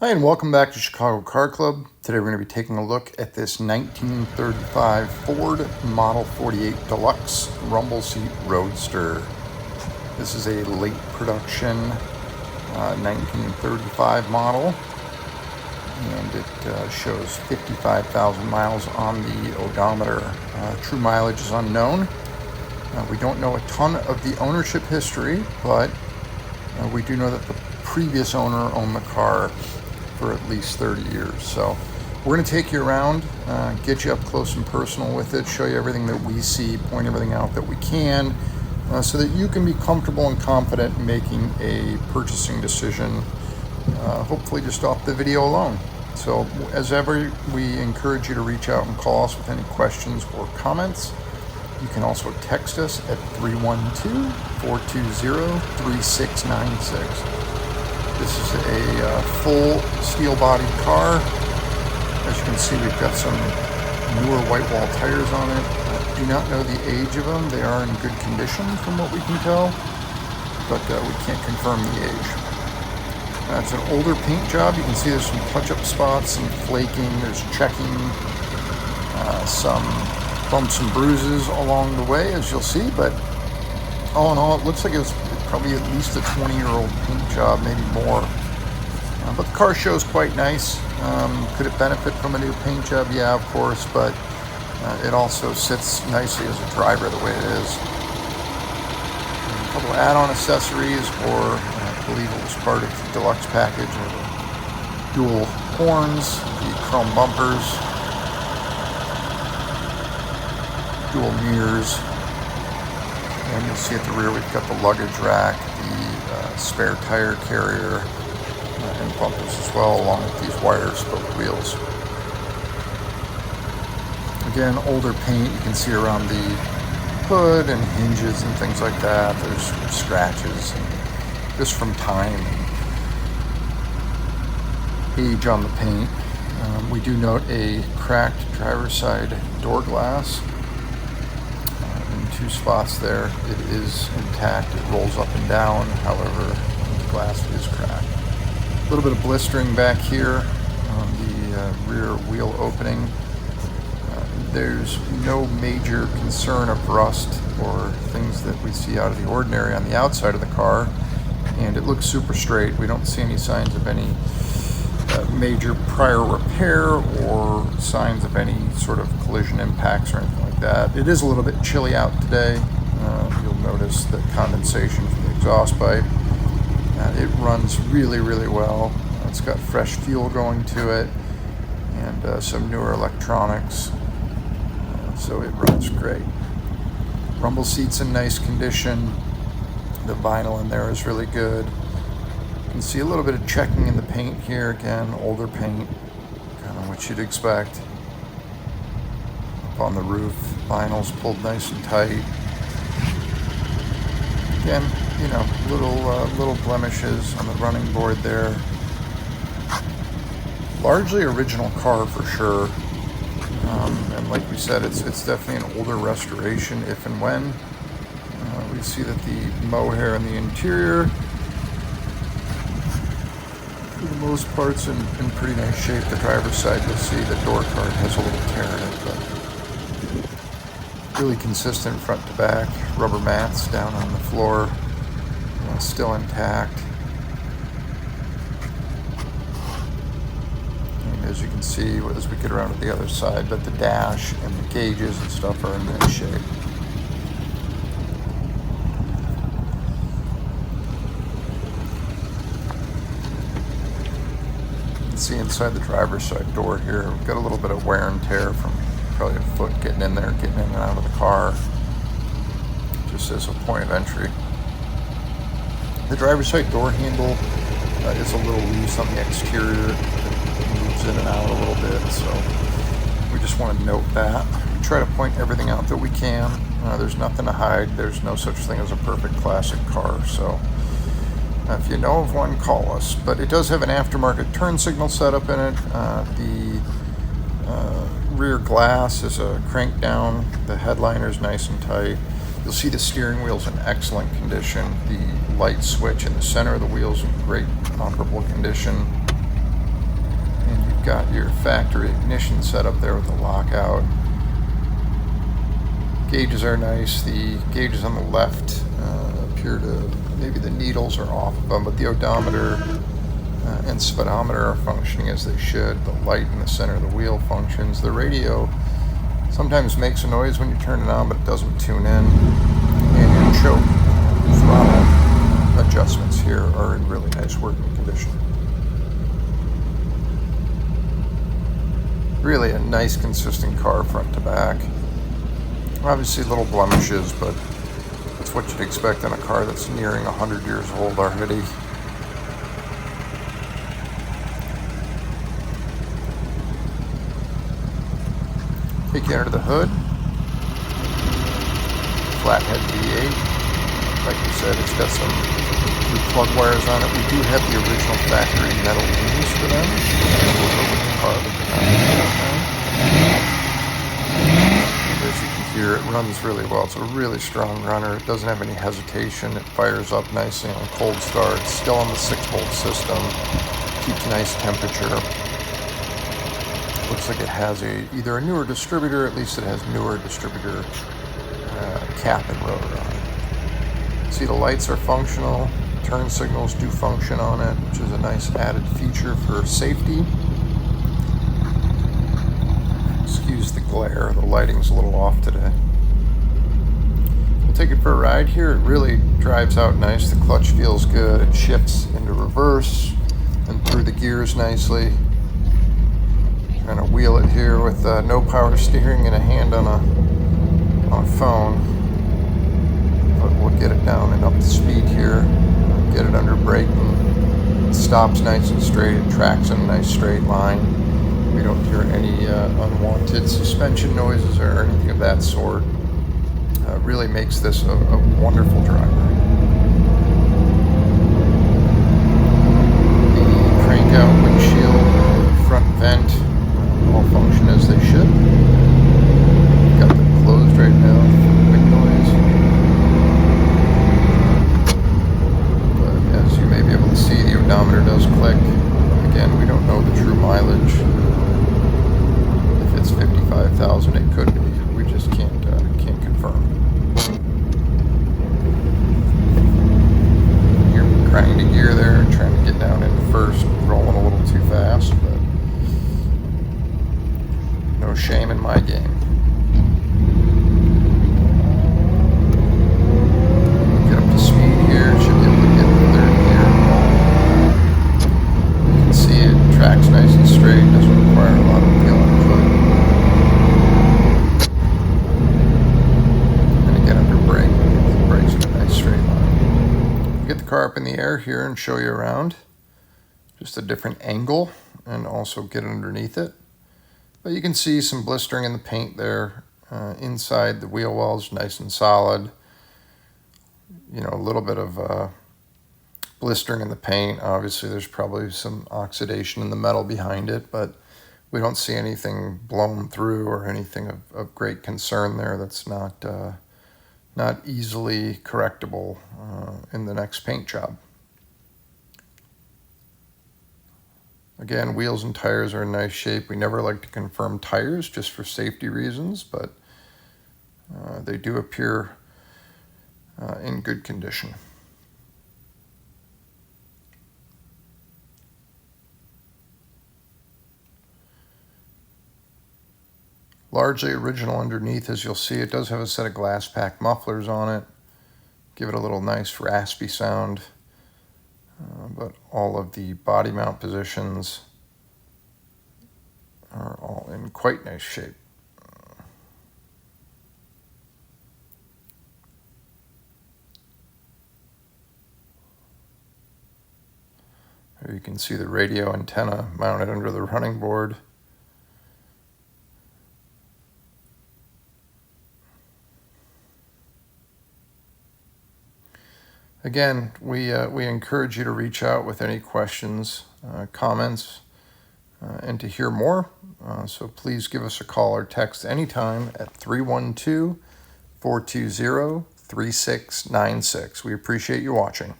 Hi, and welcome back to Chicago Car Club. Today we're going to be taking a look at this 1935 Ford Model 48 Deluxe rumble seat roadster. This is a late production 1935 model, and it shows 55,000 miles on the odometer. True mileage is unknown. We don't know a ton of the ownership history, but we do know that the previous owner owned the car for at least 30 years. So we're going to take you around, get you up close and personal with it, show you everything that we see, point everything out that we can, so that you can be comfortable and confident in making a purchasing decision, hopefully just off the video alone. So as ever, we encourage you to reach out and call us with any questions or comments. You can also text us at 312-420-3696. This is a full steel-bodied car. As you can see, we've got some newer Whitewall tires on it. Do not know the age of them. They are in good condition from what we can tell, but we can't confirm the age. It's an older paint job. You can see there's some touch-up spots, some flaking, there's checking, some bumps and bruises along the way, as you'll see, but all in all, it looks like it was probably at least a 20-year-old paint job, maybe more. But the car shows quite nice. Could it benefit from a new paint job? Yeah, of course, but it also sits nicely as a driver the way it is. A couple of add-on accessories, or I believe it was part of the deluxe package, or the dual horns, the chrome bumpers, dual mirrors. And you'll see at the rear we've got the luggage rack, the spare tire carrier, and bumpers as well, along with these wire spoke wheels. Again, older paint. You can see around the hood and hinges and things like that. There's scratches, and just from time and age on the paint. We do note a cracked driver's side door glass. Two spots there. It is intact. It rolls up and down. However, the glass is cracked. A little bit of blistering back here on the rear wheel opening. There's no major concern of rust or things that we see out of the ordinary on the outside of the car, and it looks super straight. We don't see any signs of any major prior repair or signs of any sort of collision impacts or anything like that. It is a little bit chilly out today. You'll notice the condensation from the exhaust pipe. It runs really, really well. It's got fresh fuel going to it and some newer electronics, so it runs great. Rumble seats in nice condition. The vinyl in there is really good. You can see a little bit of checking in the paint here. Again, older paint, kind of what you'd expect. Up on the roof, vinyl's pulled nice and tight. Again, you know, little blemishes on the running board there. Largely original car for sure. And like we said, it's definitely an older restoration if and when. We see that the mohair in the interior, for the most part's in pretty nice shape. The driver's side, you'll see the door card has a little tear in it, but really consistent front to back. Rubber mats down on the floor, still intact. And as you can see, as we get around to the other side, but the dash and the gauges and stuff are in nice shape. See inside the driver's side door here, we've got a little bit of wear and tear from probably a foot getting in there, getting in and out of the car, just as a point of entry. The driver's side door handle is a little loose on the exterior. It moves in and out a little bit, so we just want to note that. We try to point everything out that we can. There's nothing to hide. There's no such thing as a perfect classic car, so if you know of one, call us. But it does have an aftermarket turn signal setup in it. The rear glass is a crank down. The headliner is nice and tight. You'll see the steering wheel's in excellent condition. The light switch in the center of the wheel's in great, comparable condition. You've got your factory ignition set up there with the lockout. Gauges are nice. The gauges on the left appear to, maybe the needles are off of them, but the odometer and speedometer are functioning as they should. The light in the center of the wheel functions. The radio sometimes makes a noise when you turn it on, but it doesn't tune in. And your choke throttle adjustments here are in really nice working condition. Really a nice consistent car front to back. Obviously little blemishes, but that's what you'd expect in a car that's nearing 100 years old already. Take you under the hood. Flathead V8. Like we said, it's got some new plug wires on it. We do have the original factory metal wheels for them. As you can hear, it runs really well. It's a really strong runner. It doesn't have any hesitation. It fires up nicely on cold start. It's still on the 6-volt system. Keeps nice temperature. Looks like it has either a newer distributor, at least it has newer distributor cap and rotor on it. See, the lights are functional. Turn signals do function on it, which is a nice added feature for safety. Excuse the glare, the lighting's a little off today. We'll take it for a ride here. It really drives out nice. The clutch feels good. It shifts into reverse and through the gears nicely. Kind of wheel it here with no power steering and a hand on a phone. But we'll get it down and up to speed here. Get it under braking. It stops nice and straight. It tracks in a nice straight line. We don't hear any unwanted suspension noises or anything of that sort. Really makes this a wonderful driver. The crank out windshield, front vent, all function as they should. Got them closed right now for wind noise. But as you may be able to see, the odometer does click. Again, we don't know the true mileage. If it's 55,000, it could be. We just can't confirm. You're grinding to gear there, trying to get down into first, rolling a little too fast, but no shame in my game. Get up to speed here. Should be able to get the third gear. You can see it tracks nice and straight. Doesn't require a lot of peel and foot. I'm going to get under brake. The brake's in a nice straight line. Get the car up in the air here and show you around. Just a different angle, and also get underneath it. But you can see some blistering in the paint there. Inside the wheel wells, nice and solid. You know, a little bit of blistering in the paint. Obviously, there's probably some oxidation in the metal behind it, but we don't see anything blown through or anything of great concern there. That's not easily correctable in the next paint job. Again, wheels and tires are in nice shape. We never like to confirm tires just for safety reasons, but they do appear in good condition. Largely original underneath, as you'll see. It does have a set of glass pack mufflers on it. Give it a little nice raspy sound. But all of the body mount positions are all in quite nice shape. Here you can see the radio antenna mounted under the running board. Again, we encourage you to reach out with any questions, comments, and to hear more. So please give us a call or text anytime at 312-420-3696. We appreciate you watching.